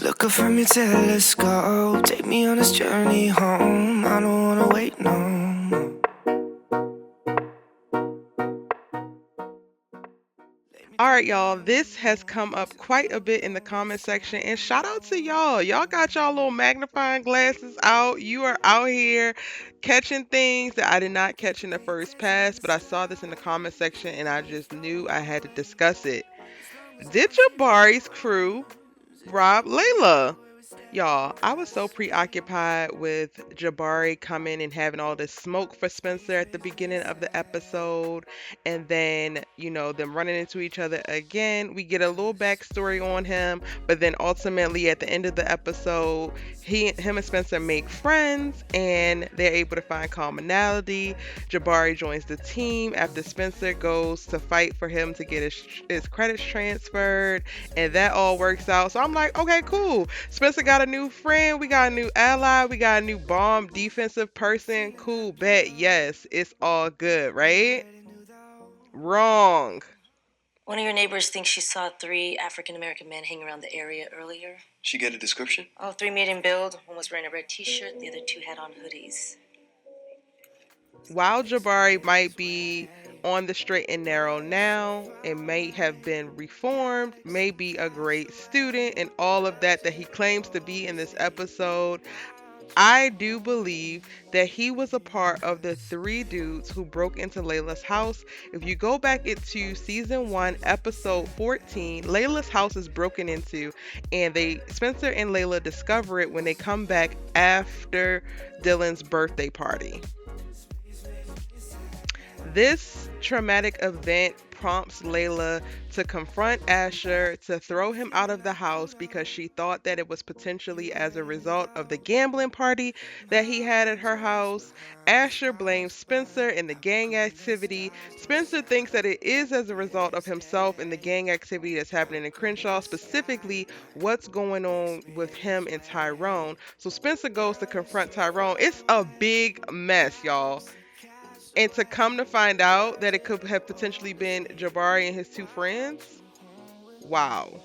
Look up from your telescope, take me on this journey home. I don't wanna wait no more. All right, y'all. This has come up quite a bit in the comment section, and shout out to y'all. Y'all got y'all little magnifying glasses out. You are out here catching things that I did not catch in the first pass, but I saw this in the comment section, and I just knew I had to discuss it. Did Jabari's crew rob Layla? Y'all, I was so preoccupied with Jabari coming and having all this smoke for Spencer at the beginning of the episode, and then, them running into each other again. We get a little backstory on him, but then ultimately at the end of the episode, him and Spencer make friends, and they're able to find commonality. Jabari joins the team after Spencer goes to fight for him to get his credits transferred, and that all works out. So I'm like, okay, cool. Spencer got a new friend. We got a new ally. We got a new bomb defensive person. Cool, bet. Yes, it's all good, right? Wrong. One of your neighbors thinks she saw 3 African-American men hanging around the area earlier. She get a description? All 3 medium build. One was wearing a red t-shirt. The other 2 had on hoodies. While Jabari might be on the straight and narrow now and may have been reformed, may be a great student, and all of that he claims to be in this episode, I do believe that he was a part of the 3 dudes who broke into Layla's house. If you go back into season 1, episode 14, Layla's house is broken into, and Spencer and Layla discover it when they come back after Dillon's birthday party. This traumatic event prompts Layla to confront Asher, to throw him out of the house because she thought that it was potentially as a result of the gambling party that he had at her house. Asher blames Spencer and the gang activity. Spencer thinks that it is as a result of himself and the gang activity that's happening in Crenshaw, specifically what's going on with him and Tyrone. So Spencer goes to confront Tyrone. It's a big mess, y'all. And to come to find out that it could have potentially been Jabari and his 2 friends. Wow.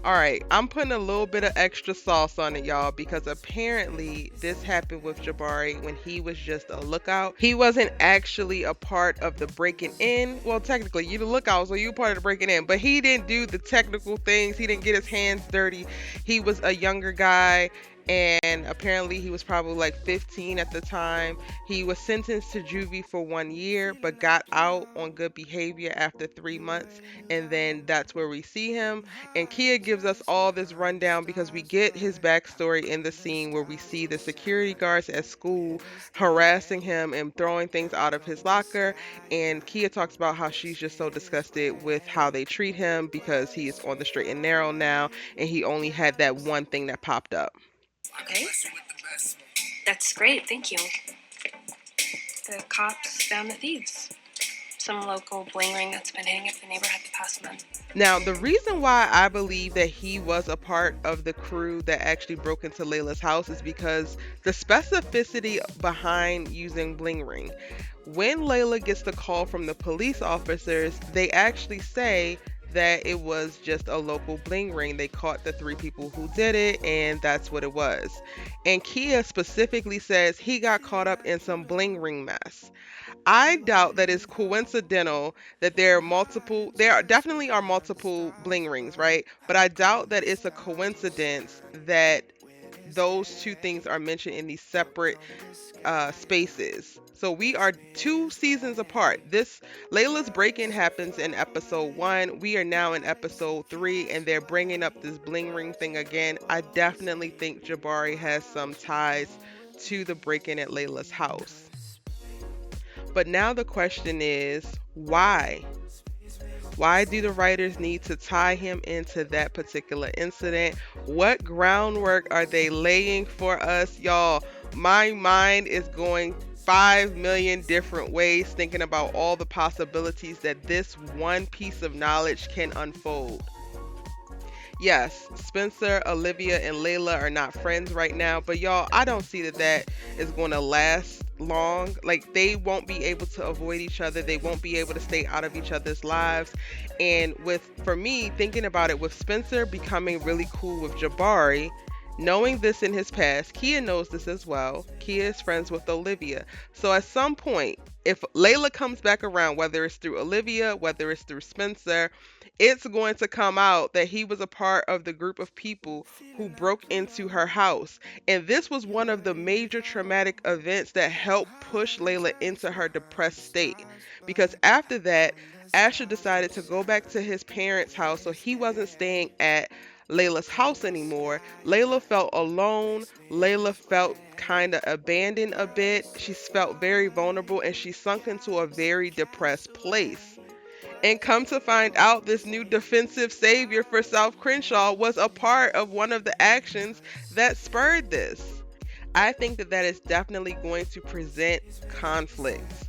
All right, I'm putting a little bit of extra sauce on it, y'all, because apparently this happened with Jabari when he was just a lookout. He wasn't actually a part of the breaking in. Well, technically, you're the lookout, so you're part of the breaking in, but he didn't do the technical things. He didn't get his hands dirty. He was a younger guy, and apparently he was probably like 15 at the time. He was sentenced to juvie for 1 year, but got out on good behavior after 3 months, and then that's where we see him. And Kia gives us all this rundown because we get his backstory in the scene where we see the security guards at school harassing him and throwing things out of his locker, and Kia talks about how she's just so disgusted with how they treat him because he is on the straight and narrow now, and he only had that one thing that popped up. Okay. That's great, thank you. The cops found the thieves. Some local bling ring that's been hanging up the neighborhood the past month. Now, the reason why I believe that he was a part of the crew that actually broke into Layla's house is because the specificity behind using bling ring. When Layla gets the call from the police officers, they actually say that it was just a local bling ring. They caught the 3 people who did it, and that's what it was. And Kia specifically says he got caught up in some bling ring mess. I doubt that it's coincidental that there definitely are multiple bling rings, right? But I doubt that it's a coincidence that those 2 things are mentioned in these separate spaces. So we are 2 seasons apart. This Layla's break-in happens in episode 1. We are now in episode 3, and they're bringing up this bling ring thing again. I definitely think Jabari has some ties to the break-in at Layla's house. But now the question is, why? Why do the writers need to tie him into that particular incident? What groundwork are they laying for us? Y'all, my mind is going 5 million different ways thinking about all the possibilities that this one piece of knowledge can unfold. Yes, Spencer, Olivia, and Layla are not friends right now, but y'all, I don't see that is going to last long. Like, they won't be able to avoid each other. They won't be able to stay out of each other's lives. And for me, thinking about it, with Spencer becoming really cool with Jabari, knowing this in his past, Kia knows this as well. Kia is friends with Olivia. So at some point, if Layla comes back around, whether it's through Olivia, whether it's through Spencer, it's going to come out that he was a part of the group of people who broke into her house. And this was one of the major traumatic events that helped push Layla into her depressed state. Because after that, Asher decided to go back to his parents' house, so he wasn't staying at Layla's house anymore. Layla felt alone. Layla felt kind of abandoned a bit. She felt very vulnerable, and she sunk into a very depressed place. And come to find out, this new defensive savior for South Crenshaw was a part of one of the actions that spurred this. I think that is definitely going to present conflict.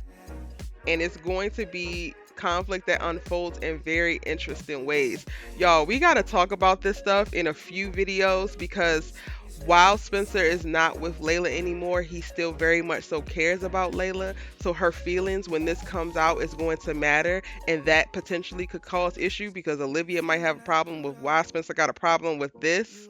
And it's going to be conflict that unfolds in very interesting ways. Y'all, we got to talk about this stuff in a few videos, because while Spencer is not with Layla anymore, he still very much so cares about Layla. So her feelings when this comes out is going to matter, and that potentially could cause issue, because Olivia might have a problem with why Spencer got a problem with this.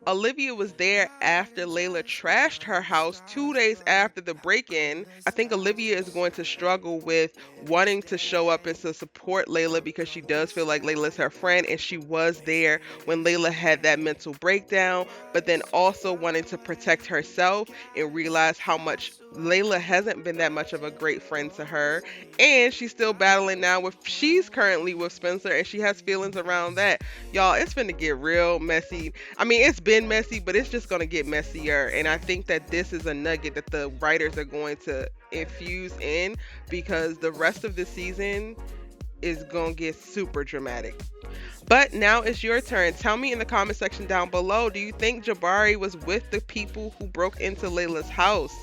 Olivia was there after Layla trashed her house 2 days after the break-in. I think Olivia is going to struggle with wanting to show up and to support Layla, because she does feel like Layla's her friend, and she was there when Layla had that mental breakdown, but then also wanting to protect herself and realize how much Layla hasn't been that much of a great friend to her, and she's still battling now she's currently with Spencer, and she has feelings around that. Y'all, it's finna get real messy. I mean, it's been messy, but it's just gonna get messier, and I think that this is a nugget that the writers are going to infuse in, because the rest of the season is gonna get super dramatic. But now it's your turn. Tell me in the comment section down below, do you think Jabari was with the people who broke into Layla's house?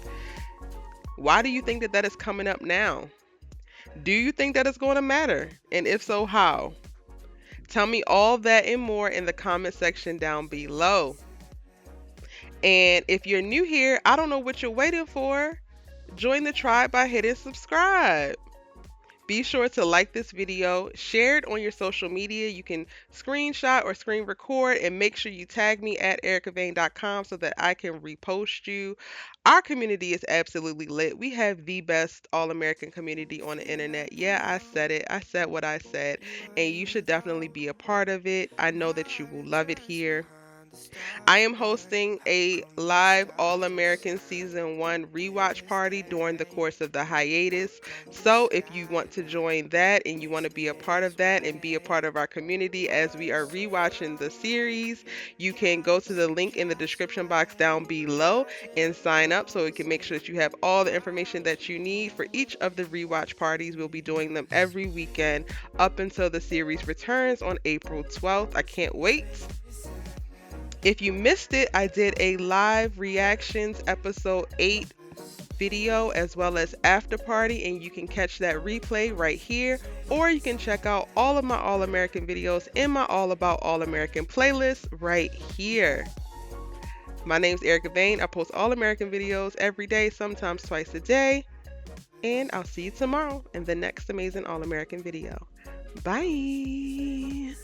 Why do you think that is coming up now? Do you think that it's going to matter? And if so, how? Tell me all that and more in the comment section down below. And if you're new here, I don't know what you're waiting for. Join the tribe by hitting subscribe. Be sure to like this video, share it on your social media. You can screenshot or screen record, and make sure you tag me at ericavane.com so that I can repost you. Our community is absolutely lit. We have the best all-American community on the internet. Yeah, I said it. I said what I said. And you should definitely be a part of it. I know that you will love it here. I am hosting a live All-American Season 1 rewatch party during the course of the hiatus. So if you want to join that and you want to be a part of that and be a part of our community as we are rewatching the series, you can go to the link in the description box down below and sign up so we can make sure that you have all the information that you need for each of the rewatch parties. We'll be doing them every weekend up until the series returns on April 12th. I can't wait. If you missed it, I did a live reactions episode 8 video as well as after party, and you can catch that replay right here, or you can check out all of my All-American videos in my All About All-American playlist right here. My name's Erica Vane. I post All-American videos every day, sometimes twice a day, and I'll see you tomorrow in the next amazing All-American video. Bye!